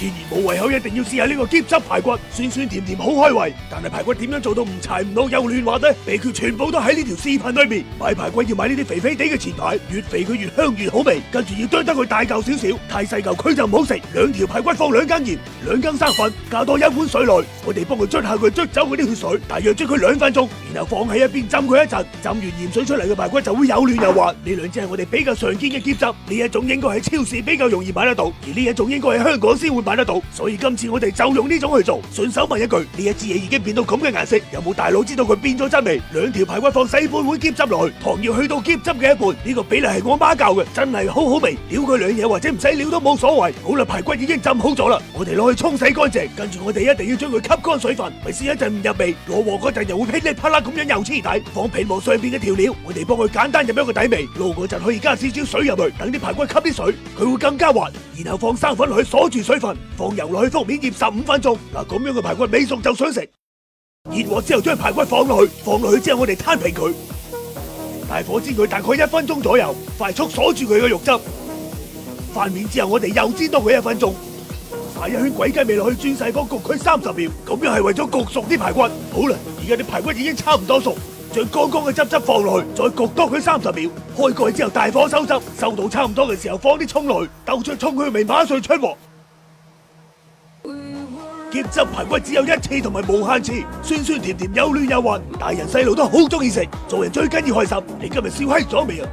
自然冇胃口，一定要試下呢個喼汁排骨，酸酸甜甜好開胃。但係排骨點樣做到唔柴唔老又嫩滑呢？秘訣全部都喺呢條視頻裏面。買排骨要買呢啲肥肥地嘅前排，越肥佢越香越好味。跟住要剁得佢大嚿少少，太細嚿佢就唔好食。兩條排骨放2羹鹽、2羹生粉，加多1碗水內。我哋幫佢捽下佢，捽走佢啲血水，大約捽佢2分鐘，然後放喺一邊浸佢一陣。浸完鹽水出嚟嘅排骨就會又嫩又滑。呢兩隻係我哋比較常見嘅喼汁，呢一種應該喺超市比較容易買得到，而呢一種應該喺香港先會買得到。所以今次我哋就用呢種去做。順手問一句，呢一支嘢已經變到咁嘅顏色，有冇大佬知道佢變咗質未？2條排骨放4半碗喼汁落去，糖要去到喼汁嘅1半，呢個比例係我媽教嘅，真係好好味。撩佢2嘢或者唔使撩都冇所謂。好啦，排骨已經浸好咗啦，我哋攞去沖洗乾淨，跟住我哋一定要將佢吸乾水分，咪試一陣唔入味。攞鑊嗰陣又會噼里啪啦咁樣又黐底。放皮膜上邊嘅調料，我哋幫佢簡單入一個底味。撈嗰陣可以加少少水入去，等啲排骨吸啲水，佢會更加滑。然後放生粉落去鎖住水分，放油落去覆面醃15分鐘。嗱，咁樣嘅排骨未熟就想食。熱鑊之後將排骨放落去之後我哋攤平佢，大火煎佢大概1分鐘左右，快速鎖住佢嘅肉汁。翻面之後我哋又煎多佢1分鐘，撒一圈鬼雞味落去，轉細火焗佢30秒，咁樣係為咗焗熟啲排骨。好啦，而家啲排骨已經差唔多熟，將剛剛嘅汁放落去，再焗多佢30秒。開蓋之後大火收汁，收到差唔多嘅時候放啲蔥落去，兜出蔥香味，馬上出鑊。喼汁排骨只有1次同埋無限次，酸酸甜甜又嫩又滑，大人細路都好中意食。做人最緊要開心。你今日笑閪咗未啊？